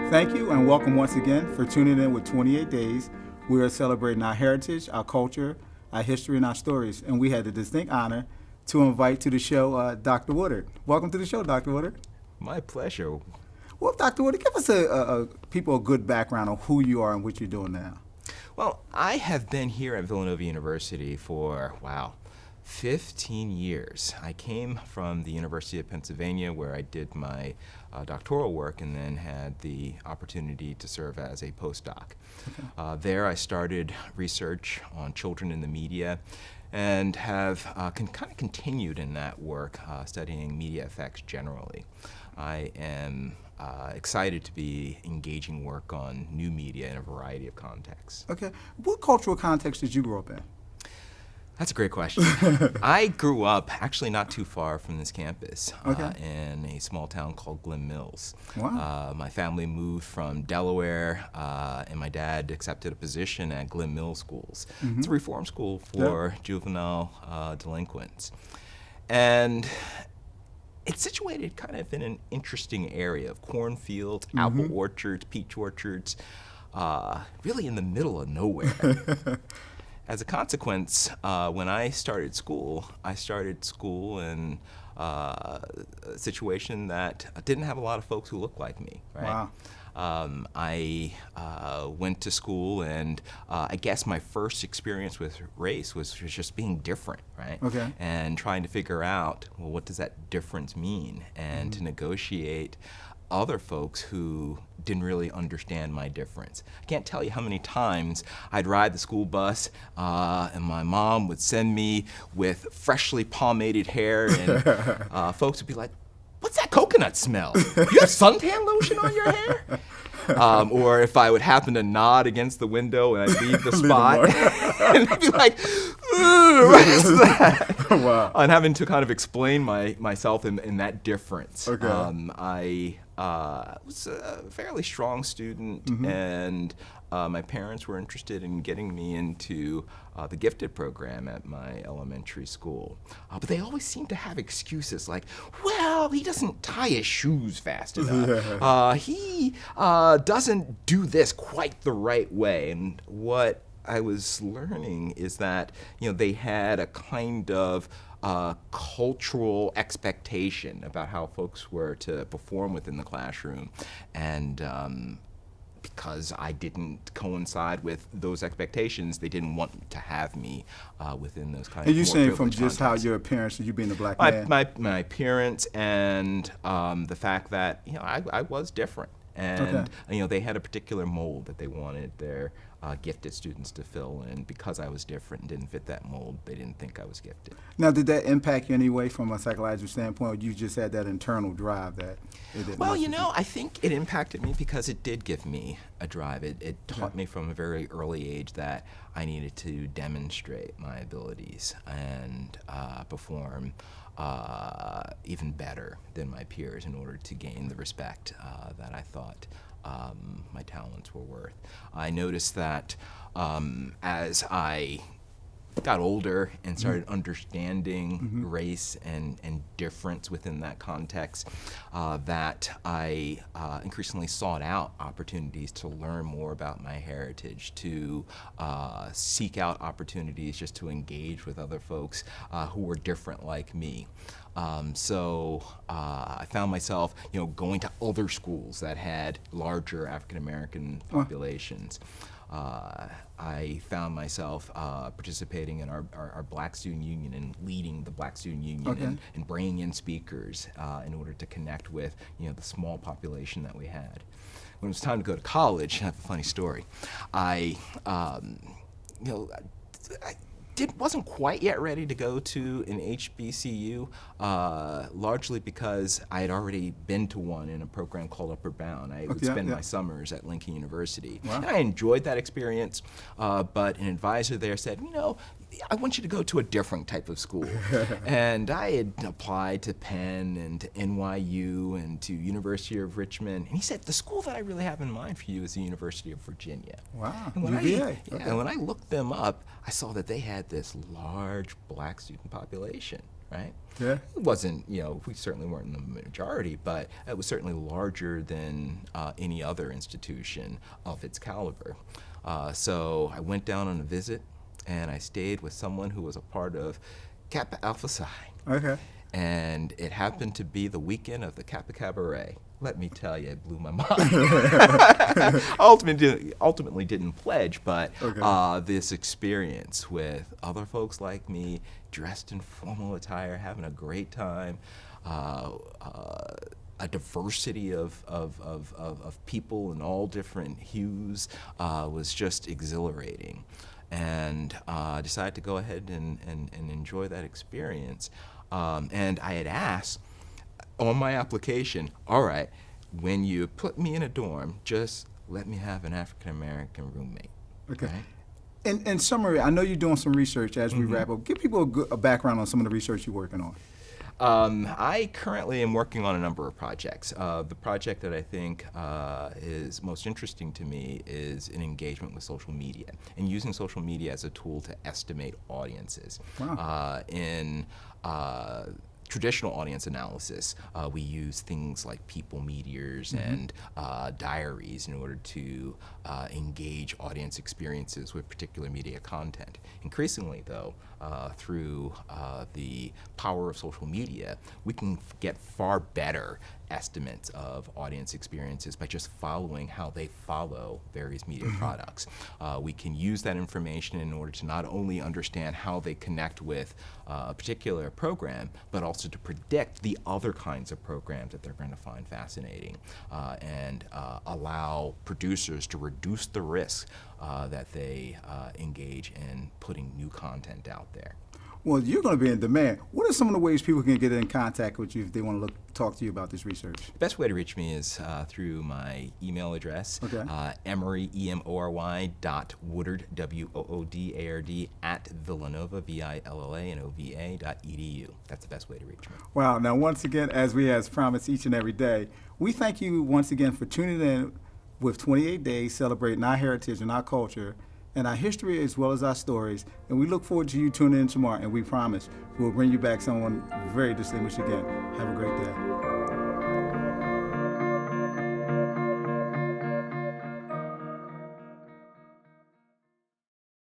Thank you and welcome once again for tuning in with 28 Days. We are celebrating our heritage, our culture, our history, and our stories. And we had the distinct honor to invite to the show Dr. Woodard. Welcome to the show, Dr. Woodard. My pleasure. Well, Dr. Woodard, give us people a good background on who you are and what you're doing now. Well, I have been here at Villanova University for, 15 years. I came from the University of Pennsylvania where I did my doctoral work and then had the opportunity to serve as a postdoc. Okay. There I started research on children in the media and have kind of continued in that work, studying media effects generally. I am excited to be engaging work on new media in a variety of contexts. Okay. What cultural context did you grow up in? That's a great question. I grew up actually not too far from this campus in a small town called Glen Mills. Wow. My family moved from Delaware, and my dad accepted a position at Glen Mills Schools. Mm-hmm. It's a reform school for juvenile delinquents. And it's situated kind of in an interesting area of cornfields, apple orchards, peach orchards, really in the middle of nowhere. As a consequence, when I started school in a situation that didn't have a lot of folks who looked like me, right? Wow. I went to school, and I guess my first experience with race was just being different, right? Okay. And trying to figure out, well, what does that difference mean? And to negotiate other folks who didn't really understand my difference. I can't tell you how many times I'd ride the school bus and my mom would send me with freshly pomaded hair and folks would be like, "What's that coconut smell? You have suntan lotion on your hair?" Or if I would happen to nod against the window and I'd leave the spot, and they'd be like, "What is that?" Wow. And having to kind of explain myself in that difference. Okay. I was a fairly strong student, and my parents were interested in getting me into the gifted program at my elementary school. But they always seemed to have excuses like, well, he doesn't tie his shoes fast enough. He doesn't do this quite the right way. And what I was learning is that, they had a kind of cultural expectation about how folks were to perform within the classroom. And because I didn't coincide with those expectations, they didn't want to have me within those kind of. And you're more saying from privileged just contexts. how your appearance, you being a black man? My appearance and the fact that I was different, and they had a particular mold that they wanted their gifted students to fill in. Because I was different and didn't fit that mold, they didn't think I was gifted. Now, did that impact you in any way from a psychological standpoint, or you just had that internal drive that it didn't? Well, I think it impacted me because it did give me a drive. It taught me from a very early age that I needed to demonstrate my abilities and perform even better than my peers in order to gain the respect that I thought my talents were worth. I noticed that as I got older and started understanding race and difference within that context, that I increasingly sought out opportunities to learn more about my heritage, to seek out opportunities just to engage with other folks who were different like me. So I found myself, going to other schools that had larger African American populations. I found myself participating in our Black Student Union and leading the Black Student Union and bringing in speakers in order to connect with the small population that we had. When it was time to go to college, I have a funny story. I wasn't quite yet ready to go to an HBCU, largely because I had already been to one in a program called Upward Bound. I would spend my summers at Lincoln University. Wow. And I enjoyed that experience, but an advisor there said, I want you to go to a different type of school. And I had applied to Penn and to NYU and to University of Richmond. And he said, the school that I really have in mind for you is the University of Virginia. Wow, And when UVA. and when I looked them up, I saw that they had this large Black student population. right? Yeah. It wasn't, we certainly weren't in the majority, but it was certainly larger than any other institution of its caliber. So I went down on a visit, and I stayed with someone who was a part of Kappa Alpha Psi. Okay. And it happened to be the weekend of the Kappa Cabaret. Let me tell you, it blew my mind. Ultimately didn't pledge, but Okay. this experience with other folks like me, dressed in formal attire, having a great time, a diversity of people in all different hues was just exhilarating. And I decided to go ahead and enjoy that experience. And I had asked on my application, all right, when you put me in a dorm, just let me have an African-American roommate. Okay. Right? In summary, I know you're doing some research as we wrap up. Give people a background on some of the research you're working on. I currently am working on a number of projects. The project that I think is most interesting to me is an engagement with social media and using social media as a tool to estimate audiences. Wow. In traditional audience analysis, we use things like people meteors and diaries in order to engage audience experiences with particular media content. Increasingly, though, through the power of social media, we can get far better estimates of audience experiences by just following how they follow various media products. We can use that information in order to not only understand how they connect with a particular program, but also to predict the other kinds of programs that they're going to find fascinating and allow producers to reduce the risk that they engage in putting new content out there. Well, you're going to be in demand. What are some of the ways people can get in contact with you if they want to talk to you about this research? The best way to reach me is through my email address, Okay. Emory, EMORY, .woodard, WOODARD, @Villanova, VILLANOVA.edu. That's the best way to reach me. Wow. Now, once again, as we as promised each and every day, we thank you once again for tuning in with 28 Days celebrating our heritage and our culture and our history as well as our stories. And we look forward to you tuning in tomorrow, and we promise we'll bring you back someone very distinguished again. Have a great day.